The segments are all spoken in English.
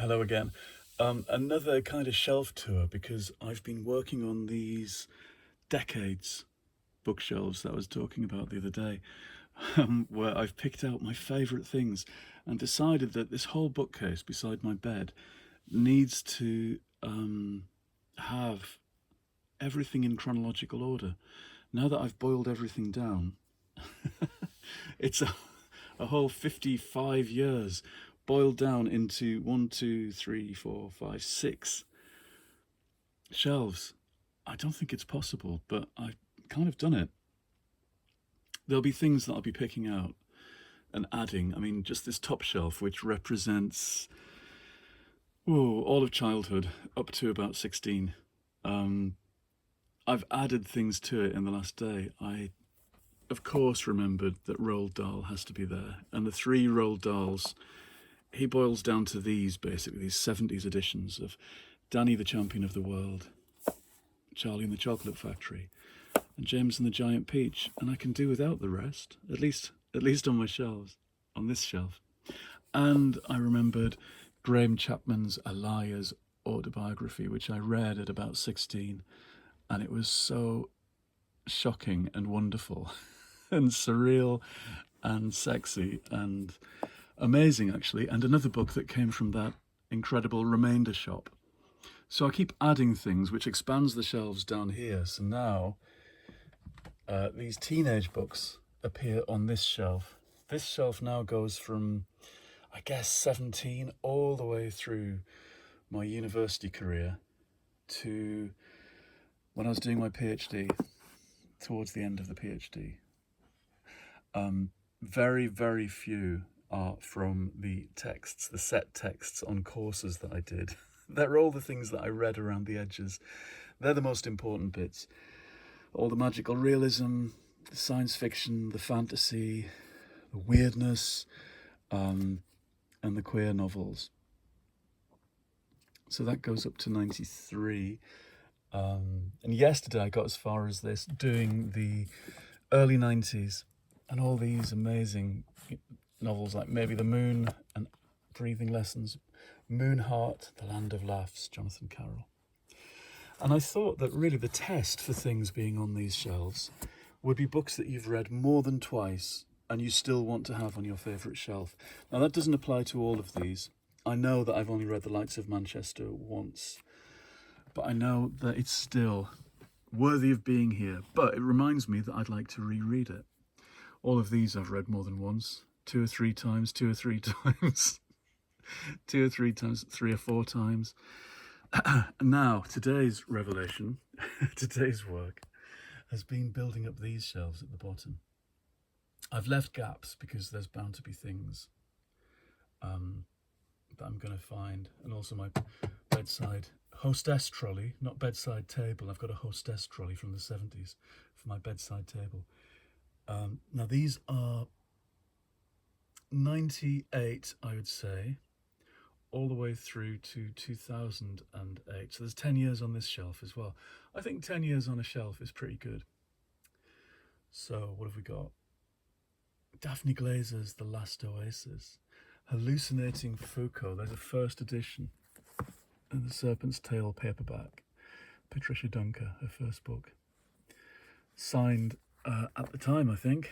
Hello again. Another kind of shelf tour because I've been working on these decades bookshelves that I was talking about the other day, where I've picked out my favourite things and decided that this whole bookcase beside my bed needs to have everything in chronological order. Now that I've boiled everything down, it's a whole 55 years boiled down into one, two, three, four, five, six shelves. I don't think it's possible, but I've kind of done it. There'll be things that I'll be picking out and adding. I mean, just this top shelf, which represents all of childhood up to about 16. I've added things to it in the last day. I, of course, remembered that Roald Dahl has to be there. And the three Roald Dahls, he boils down to these, basically, these 70s editions of Danny the Champion of the World, Charlie and the Chocolate Factory, and James and the Giant Peach. And I can do without the rest, at least on my shelves, on this shelf. And I remembered Graham Chapman's Elias autobiography, which I read at about 16, and it was so shocking and wonderful and surreal and sexy and amazing, actually. And another book that came from that incredible remainder shop. So I keep adding things, which expands the shelves down here. So now these teenage books appear on this shelf. This shelf now goes from, I guess, 17 all the way through my university career to when I was doing my PhD, towards the end of the PhD. Very, very few are from the texts, the set texts on courses that I did. They're all the things that I read around the edges. They're the most important bits. All the magical realism, the science fiction, the fantasy, the weirdness, and the queer novels. So that goes up to 93. And yesterday I got as far as this, doing the early 90s and all these amazing novels like Maybe the Moon and Breathing Lessons, Moonheart, The Land of Laughs, Jonathan Carroll. And I thought that really the test for things being on these shelves would be books that you've read more than twice and you still want to have on your favourite shelf. Now that doesn't apply to all of these. I know that I've only read The Lights of Manchester once, but I know that it's still worthy of being here. But it reminds me that I'd like to reread it. All of these I've read more than once, 2 or 3 times, 2 or 3 times, 2 or 3 times, 3 or 4 times. Now, today's revelation, today's work, has been building up these shelves at the bottom. I've left gaps because there's bound to be things that I'm going to find, and also my bedside hostess trolley, not bedside table. I've got a hostess trolley from the 70s for my bedside table. Now these are 98, I would say, all the way through to 2008. So there's 10 years on this shelf as well. I think 10 years on a shelf is pretty good. So what have we got? Daphne Glazer's The Last Oasis. Hallucinating Foucault. There's a first edition. And The Serpent's Tail paperback. Patricia Dunker, her first book. Signed at the time, I think.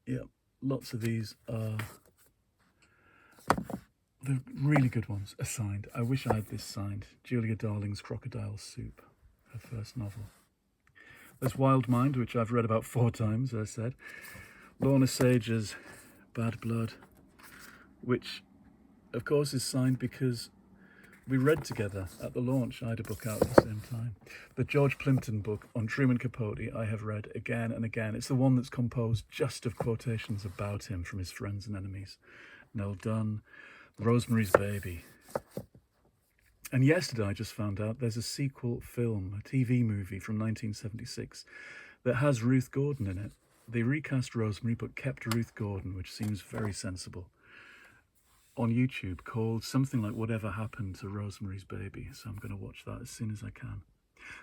Yeah, lots of these are the really good ones are signed. I wish I had this signed. Julia Darling's Crocodile Soup, her first novel. There's Wild Mind, which I've read about 4 times, as I said. Lorna Sage's Bad Blood, which of course is signed because we read together at the launch. I had a book out at the same time. The George Plimpton book on Truman Capote I have read again and again. It's the one that's composed just of quotations about him from his friends and enemies. Nell Dunn, Rosemary's Baby. And yesterday I just found out there's a sequel film, a TV movie from 1976 that has Ruth Gordon in it. They recast Rosemary but kept Ruth Gordon, which seems very sensible, on YouTube, called something like Whatever Happened to Rosemary's Baby. So I'm going to watch that as soon as I can.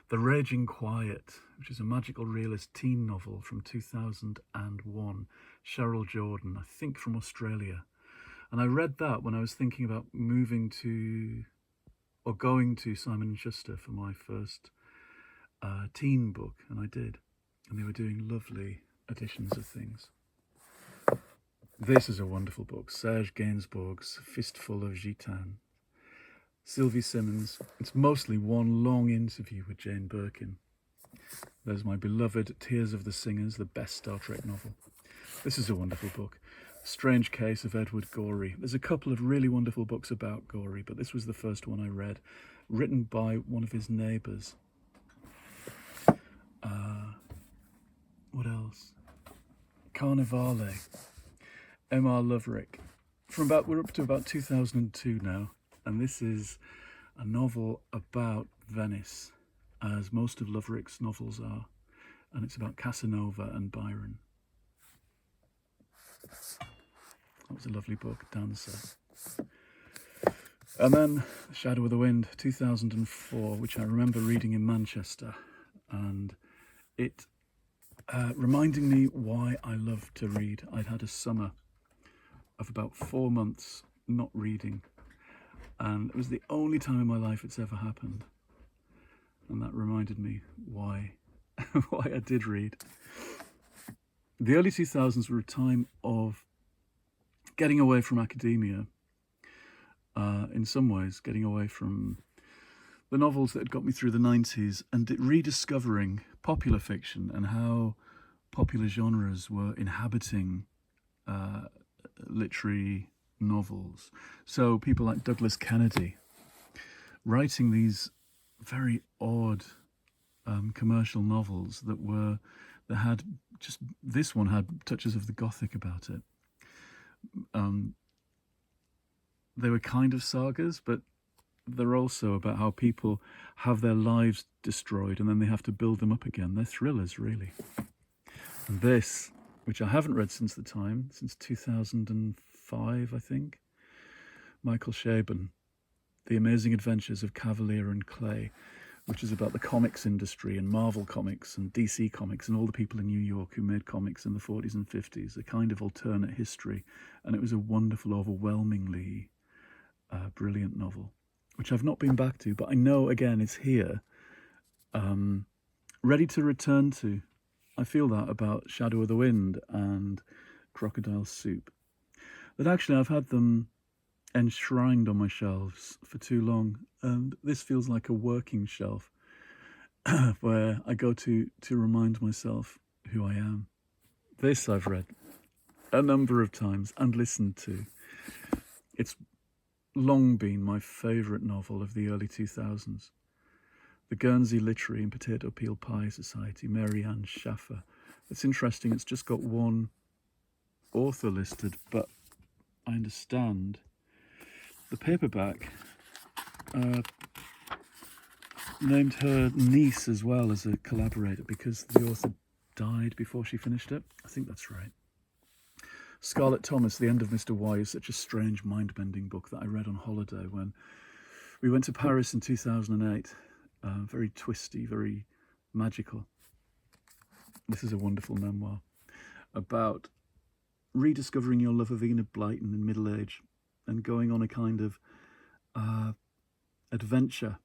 The Raging Quiet, which is a magical realist teen novel from 2001. Cheryl Jordan, I think from Australia. And I read that when I was thinking about moving to, or going to Simon & Schuster for my first teen book, and I did. And they were doing lovely editions of things. This is a wonderful book, Serge Gainsbourg's Fistful of Gitane. Sylvie Simmons. It's mostly one long interview with Jane Birkin. There's my beloved Tears of the Singers, the best Star Trek novel. This is a wonderful book. Strange Case of Edward Gorey. There's a couple of really wonderful books about Gorey, but this was the first one I read, written by one of his neighbours. What else? Carnivale. M.R. Loverick. We're up to about 2002 now, and this is a novel about Venice, as most of Loverick's novels are, and it's about Casanova and Byron. That was a lovely book, Dancer. And then Shadow of the Wind, 2004, which I remember reading in Manchester, and it reminding me why I love to read. I'd had a summer of about 4 months not reading, and it was the only time in my life it's ever happened, and that reminded me why why I did read. The early 2000s were a time of getting away from academia, in some ways getting away from the novels that had got me through the 90s, and rediscovering popular fiction and how popular genres were inhabiting literary novels. So people like Douglas Kennedy writing these very odd commercial novels that had just, this one had touches of the Gothic about it. They were kind of sagas, but they're also about how people have their lives destroyed and then they have to build them up again. They're thrillers, really. And this, which I haven't read since 2005, I think, Michael Chabon, The Amazing Adventures of Cavalier and Clay, which is about the comics industry and Marvel Comics and DC Comics and all the people in New York who made comics in the 40s and 50s, a kind of alternate history. And it was a wonderful, overwhelmingly brilliant novel, which I've not been back to, but I know, again, it's here, ready to return to. I feel that about Shadow of the Wind and Crocodile Soup. That actually I've had them enshrined on my shelves for too long, and this feels like a working shelf where I go to remind myself who I am. This I've read a number of times and listened to. It's long been my favourite novel of the early 2000s. The Guernsey Literary and Potato Peel Pie Society, Mary Ann Schaffer. It's interesting, it's just got one author listed, but I understand the paperback named her niece as well as a collaborator because the author died before she finished it. I think that's right. Scarlett Thomas, The End of Mr. Y, is such a strange, mind-bending book that I read on holiday when we went to Paris in 2008. Very twisty, very magical. This is a wonderful memoir about rediscovering your love of Enid Blyton in middle age and going on a kind of adventure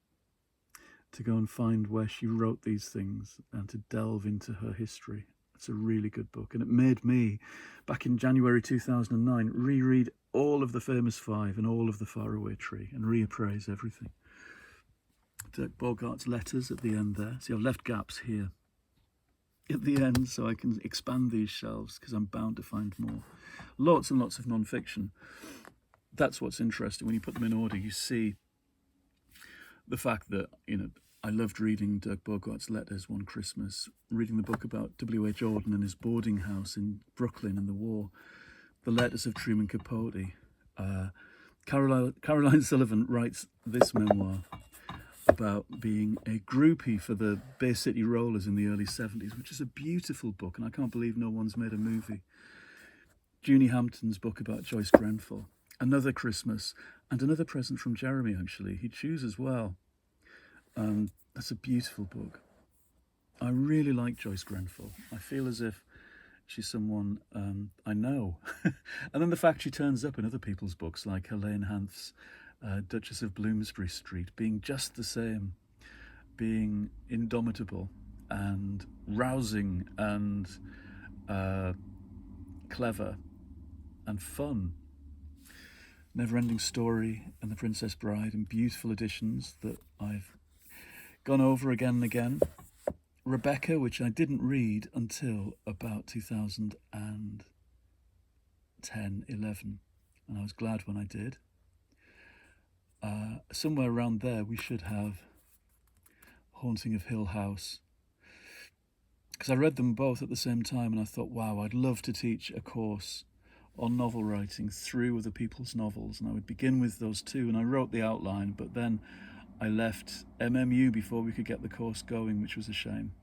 to go and find where she wrote these things and to delve into her history. It's a really good book, and it made me, back in January 2009, reread all of The Famous Five and all of The Faraway Tree and reappraise everything. Dirk Bogart's letters at the end there. See, I've left gaps here at the end so I can expand these shelves because I'm bound to find more. Lots and lots of non-fiction. That's what's interesting. When you put them in order, you see the fact that, I loved reading Dirk Bogart's letters one Christmas, reading the book about W.H. Auden and his boarding house in Brooklyn in the war, the letters of Truman Capote. Caroline Sullivan writes this memoir about being a groupie for the Bay City Rollers in the early 70s, which is a beautiful book, and I can't believe no one's made a movie. Junie Hampton's book about Joyce Grenfell, Another Christmas, and another present from Jeremy, actually. He chooses well. That's a beautiful book. I really like Joyce Grenfell. I feel as if She's someone I know. And then the fact she turns up in other people's books, like Helene Hanth's Duchess of Bloomsbury Street, being just the same, being indomitable and rousing and clever and fun. Never-Ending Story and The Princess Bride, and beautiful editions that I've gone over again and again. Rebecca, which I didn't read until about 2010, 11, and I was glad when I did. Somewhere around there we should have Haunting of Hill House, because I read them both at the same time and I thought, wow, I'd love to teach a course on novel writing through other people's novels, and I would begin with those two, and I wrote the outline, but then I left MMU before we could get the course going, which was a shame.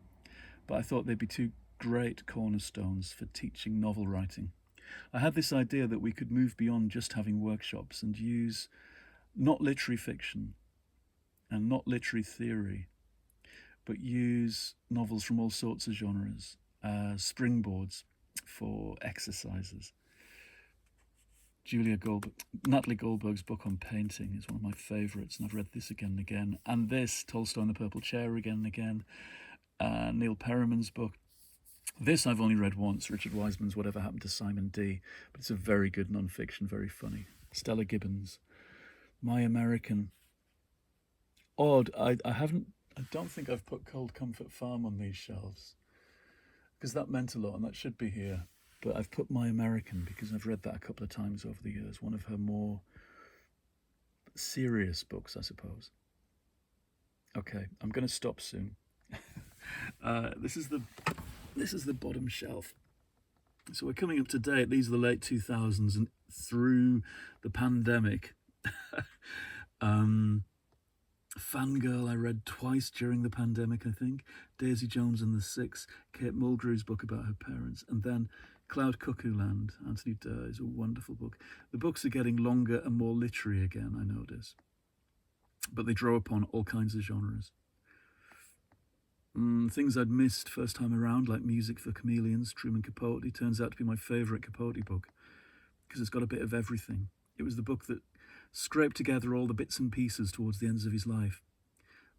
But I thought they'd be two great cornerstones for teaching novel writing. I had this idea that we could move beyond just having workshops and use not literary fiction and not literary theory, but use novels from all sorts of genres as springboards for exercises. Natalie Goldberg's book on painting is one of my favourites, and I've read this again and again. And this, Tolstoy and the Purple Chair, again and again. Neil Perriman's book. This I've only read once, Richard Wiseman's Whatever Happened to Simon D., but it's a very good non-fiction, very funny. Stella Gibbons, My American. Odd, I don't think I've put Cold Comfort Farm on these shelves, because that meant a lot, and that should be here. But I've put My American because I've read that a couple of times over the years. One of her more serious books, I suppose. Okay, I'm going to stop soon. This is the bottom shelf. So we're coming up to date. These are the late 2000s and through the pandemic. Fangirl I read twice during the pandemic, I think. Daisy Jones and the Six, Kate Mulgrew's book about her parents, and then Cloud Cuckoo Land, Anthony Durr, is a wonderful book. The books are getting longer and more literary again, I notice. But they draw upon all kinds of genres. Things I'd missed first time around, like Music for Chameleons, Truman Capote, turns out to be my favourite Capote book, because it's got a bit of everything. It was the book that scraped together all the bits and pieces towards the ends of his life.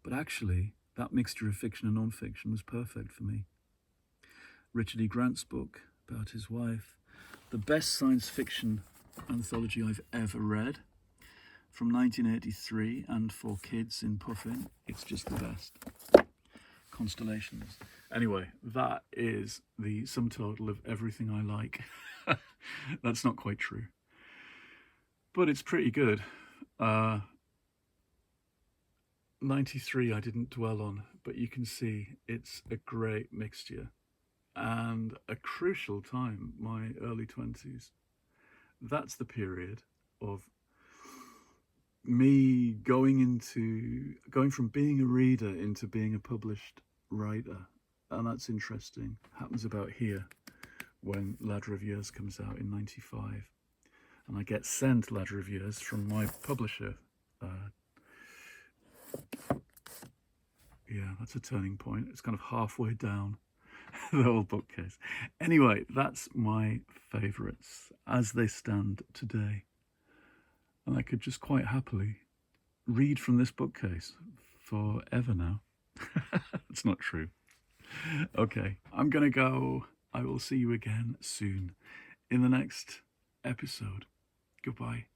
But actually, that mixture of fiction and non-fiction was perfect for me. Richard E. Grant's book about his wife, the best science fiction anthology I've ever read, from 1983 and for kids in Puffin. It's just the best. Constellations. Anyway, that is the sum total of everything I like. That's not quite true, but it's pretty good. 93 I didn't dwell on, but you can see it's a great mixture and a crucial time, my early 20s. That's the period of me going from being a reader into being a published writer. And that's interesting. Happens about here when Ladder of Years comes out in 95. And I get sent Ladder of Years from my publisher. Yeah, that's a turning point. It's kind of halfway down the whole bookcase. Anyway, that's my favourites as they stand today. And I could just quite happily read from this bookcase forever now. It's not true. Okay, I'm going to go. I will see you again soon in the next episode. Goodbye.